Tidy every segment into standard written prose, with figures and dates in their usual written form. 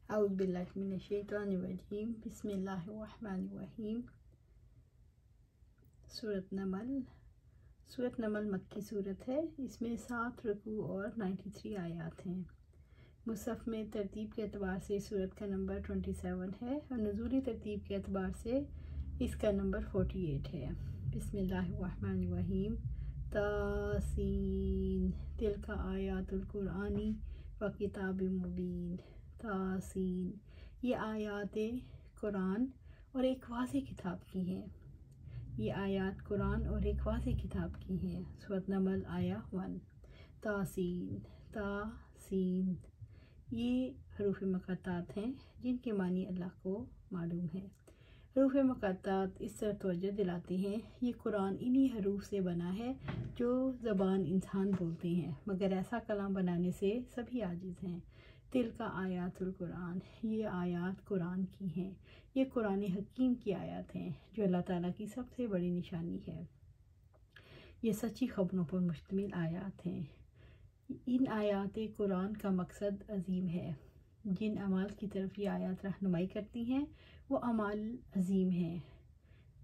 اعوذ باللہ من الشیطان الرجیم، بسم اللہ الرحمن الرحیم۔ سورۃ نمل مکی صورت ہے۔ اس میں 7 رکوع اور 93 آیات ہیں۔ مصحف میں ترتیب کے اعتبار سے سورت کا نمبر 27 ہے اور نزولی ترتیب کے اعتبار سے اس کا نمبر 48 ہے۔ بسم اللہ الرحمن الرحیم۔ تاسین تلک آیات القرآن و کتاب مبین۔ تاسین، یہ آیات قرآن اور ایک واضح کتاب کی ہیں۔ یہ آیات قرآن اور ایک واضح کتاب کی ہیں۔ سورۃ نمل آیا 1۔ تاسین، تاسین، یہ حروف مقطعات ہیں جن کے معنی اللہ کو معلوم ہے۔ حروف مقطعات اس طرح توجہ دلاتے ہیں یہ قرآن انہی حروف سے بنا ہے جو زبان انسان بولتے ہیں، مگر ایسا کلام بنانے سے سبھی عاجز ہیں۔ تلک آیات القرآن، یہ آیات قرآن کی ہیں۔ یہ قرآن حکیم کی آیات ہیں جو اللہ تعالیٰ کی سب سے بڑی نشانی ہے۔ یہ سچی خبروں پر مشتمل آیات ہیں۔ ان آیات قرآن کا مقصد عظیم ہے۔ جن اعمال کی طرف یہ آیات رہنمائی کرتی ہیں وہ اعمال عظیم ہیں۔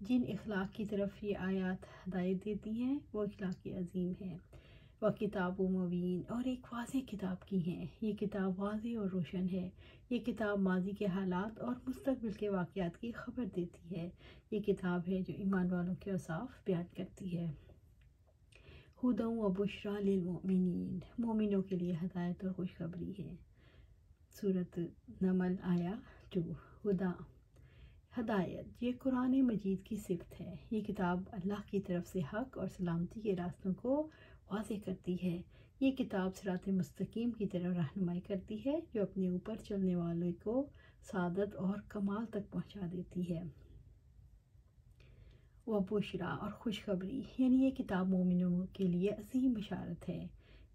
جن اخلاق کی طرف یہ آیات ہدایت دیتی ہیں وہ اخلاق عظیم ہیں۔ و کتاب مبین، اور ایک واضح کتاب کی ہیں۔ یہ کتاب واضح اور روشن ہے۔ یہ کتاب ماضی کے حالات اور مستقبل کے واقعات کی خبر دیتی ہے۔ یہ کتاب ہے جو ایمان والوں کے اوصاف بیان کرتی ہے۔ ہدی و بشریٰ للمؤمنین، مومنوں کے لیے ہدایت اور خوشخبری ہے۔ سورۃ نمل آیا 2۔ ہدی، ہدایت، یہ قرآن مجید کی صفت ہے۔ یہ کتاب اللہ کی طرف سے حق اور سلامتی کے راستوں کو واضح کرتی ہے۔ یہ کتاب صراط مستقیم کی طرف رہنمائی کرتی ہے جو اپنے اوپر چلنے والے کو سعادت اور کمال تک پہنچا دیتی ہے۔ و بشریٰ، اور خوشخبری، یعنی یہ کتاب مومنوں کے لیے عظیم بشارت ہے۔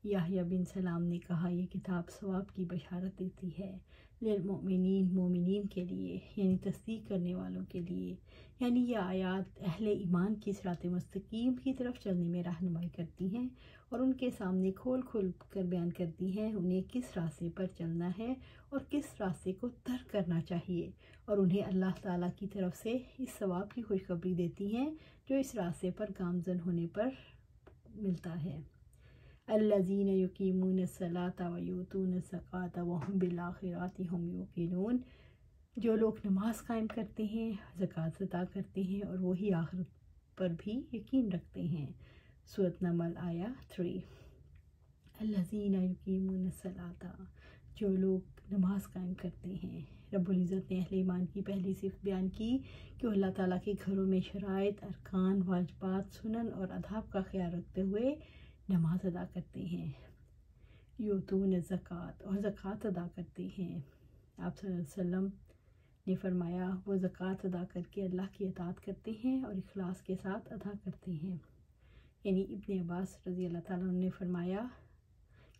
یحییٰ بن سلام نے کہا یہ کتاب ثواب کی بشارت دیتی ہے۔ للمؤمنین، مومنین کے لیے، یعنی تصدیق کرنے والوں کے لیے۔ یعنی یہ آیات اہل ایمان کی صراط مستقیم کی طرف چلنے میں رہنمائی کرتی ہیں اور ان کے سامنے کھول کر بیان کرتی ہیں انہیں کس راستے پر چلنا ہے اور کس راستے کو ترک کرنا چاہیے، اور انہیں اللہ تعالیٰ کی طرف سے اس ثواب کی خوشخبری دیتی ہیں جو اس راستے پر گامزن ہونے پر ملتا ہے۔ الذین یقیمون الصلاۃ و یؤتون الزکاۃ وہم بالآخرۃ ھم یوقنون، جو لوگ نماز قائم کرتے ہیں، زکوٰۃ ادا کرتے ہیں اور وہی آخرت پر بھی یقین رکھتے ہیں۔ سورۃ نمل آیا 3۔ الذین یقیمون الصلاۃ، جو لوگ نماز قائم کرتے ہیں۔ رب العزت نے اہل ایمان کی پہلی صفت بیان کی کہ وہ اللہ تعالیٰ کے گھروں میں شرائط، ارکان، واجبات، سنن اور آداب کا خیال رکھتے ہوئے نماز ادا کرتے ہیں۔ یؤتون الزکاۃ، اور زکوٰۃ ادا کرتے ہیں۔ آپ صلی اللہ علیہ وسلم نے فرمایا وہ زکوٰۃ ادا کر کے اللہ کی اطاعت کرتے ہیں اور اخلاص کے ساتھ ادا کرتے ہیں۔ یعنی ابن عباس رضی اللہ تعالیٰ عنہ نے فرمایا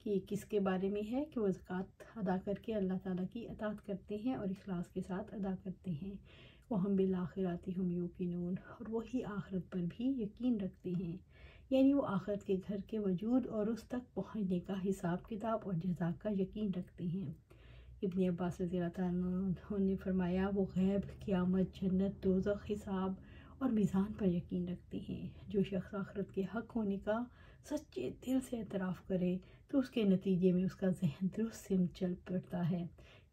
کہ یہ کس کے بارے میں ہے کہ وہ زکوٰۃ ادا کر کے اللہ تعالیٰ کی اطاعت کرتے ہیں اور اخلاص کے ساتھ ادا کرتے ہیں۔ وہم بالآخرۃ ھم یوقنون، اور وہی آخرت پر بھی یقین رکھتے ہیں۔ یعنی وہ آخرت کے گھر کے وجود اور اس تک پہنچنے کا حساب کتاب اور جزا کا یقین رکھتے ہیں۔ ابن عباس رضی اللہ تعالیٰ عنہ نے فرمایا وہ غیب، قیامت، جنت، دوزخ، حساب اور میزان پر یقین رکھتے ہیں۔ جو شخص آخرت کے حق ہونے کا سچے دل سے اعتراف کرے تو اس کے نتیجے میں اس کا ذہن درست سمت چل پڑتا ہے،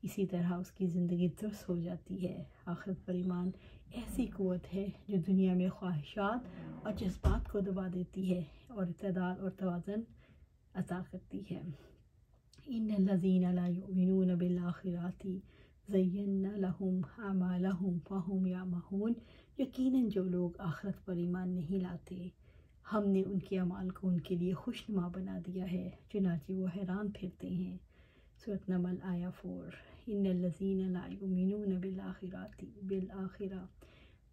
اسی طرح اس کی زندگی درست ہو جاتی ہے۔ آخرت پر ایمان ایسی قوت ہے جو دنیا میں خواہشات اور جذبات کو دبا دیتی ہے اور اعتدال اور توازن عطا کرتی ہے۔ ان الذین لا یؤمنون بالآخرۃ زینا لہم اعمالہم فہم یعمہون، یقیناً جو لوگ آخرت پر ایمان نہیں لاتے ہم نے ان کے اعمال کو ان کے لیے خوشنما بنا دیا ہے، چنانچہ وہ حیران پھرتے ہیں۔ سورۃ نمل آیا 4۔ ان الذین لا یؤمنون بالآخرہ،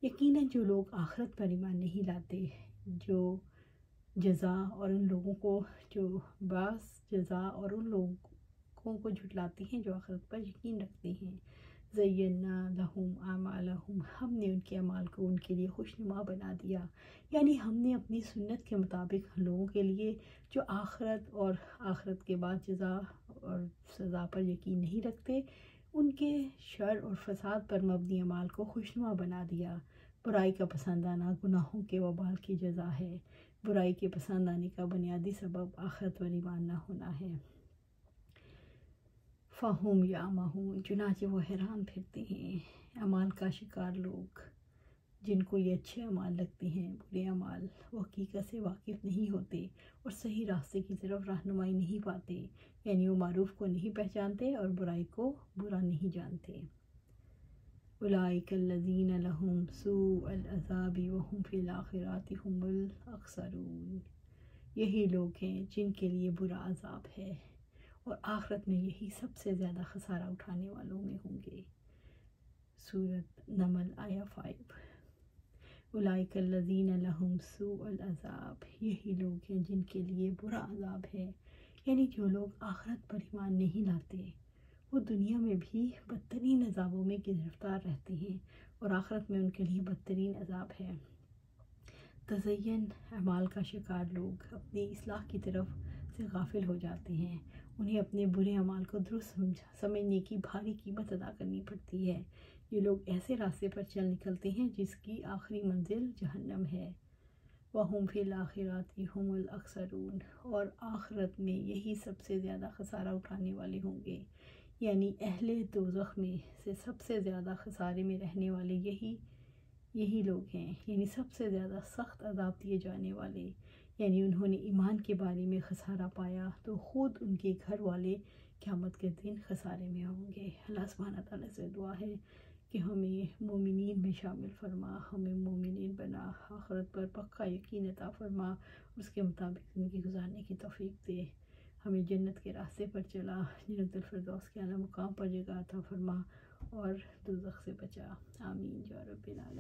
یقیناً جو لوگ آخرت پر ایمان نہیں لاتے، جو جزا اور ان لوگوں کو جو بعض جزا اور ان لوگوں کو جھٹلاتے ہیں جو آخرت پر یقین رکھتے ہیں۔ زینا لہم اعمالہم، ہم نے ان کے اعمال کو ان کے لیے خوشنما بنا دیا، یعنی ہم نے اپنی سنت کے مطابق لوگوں کے لیے جو آخرت اور آخرت کے بعد جزا اور سزا پر یقین نہیں رکھتے ان کے شر اور فساد پر مبنی اعمال کو خوشنما بنا دیا۔ برائی کا پسند آنا گناہوں کے وبال کی جزا ہے۔ برائی کے پسند آنے کا بنیادی سبب آخرت پر ایمان نہ ہونا ہے۔ فَهُمْ يَعْمَهُونَ، چنانچہ وہ حیران پھرتے ہیں۔ اعمال کا شکار لوگ جن کو یہ اچھے اعمال لگتے ہیں، برے اعمال، وہ حقیقت سے واقف نہیں ہوتے اور صحیح راستے کی طرف رہنمائی نہیں پاتے، یعنی وہ معروف کو نہیں پہچانتے اور برائی کو برا نہیں جانتے۔ اولئک الذین لہم سوء العذاب وہم فی الآخرۃ ھم الاخسرون، یہی لوگ ہیں جن کے لیے برا عذاب ہے اور آخرت میں یہی سب سے زیادہ خسارہ اٹھانے والوں میں ہوں گے۔ سورۃ نمل آیہ 5۔ اولئک الذین لہم سوء العذاب، یہی لوگ ہیں جن کے لیے برا عذاب ہے، یعنی جو لوگ آخرت پر ایمان نہیں لاتے وہ دنیا میں بھی بدترین عذابوں میں گرفتار رہتے ہیں اور آخرت میں ان کے لیے بدترین عذاب ہے۔ تزین اعمال کا شکار لوگ اپنی اصلاح کی طرف سے غافل ہو جاتے ہیں، انہیں اپنے برے اعمال کو درست سمجھنے کی بھاری قیمت ادا کرنی پڑتی ہے۔ یہ لوگ ایسے راستے پر چل نکلتے ہیں جس کی آخری منزل جہنم ہے۔ وَهُمْ فِي الْآخِرَةِ هُمُ الْأَخْسَرُونَ، اور آخرت میں یہی سب سے زیادہ خسارہ اٹھانے والے ہوں گے، یعنی اہل دوزخ میں سے سب سے زیادہ خسارے میں رہنے والے یہی لوگ ہیں، یعنی سب سے زیادہ سخت عذاب دیے جانے والے، یعنی انہوں نے ایمان کے بارے میں خسارہ پایا تو خود ان کے گھر والے قیامت کے دن خسارے میں ہوں گے۔ اللہ سبحانہ تعالیٰ سے دعا ہے کہ ہمیں مومنین میں شامل فرما، ہمیں مومنین بنا، آخرت پر پکا یقین عطا فرما، اس کے مطابق زندگی گزارنے کی توفیق دے، ہمیں جنت کے راستے پر چلا، جنت الفردوس کے اعلیٰ مقام پر جگہ عطا فرما اور دوزخ سے بچا۔ آمین یا رب العالمین۔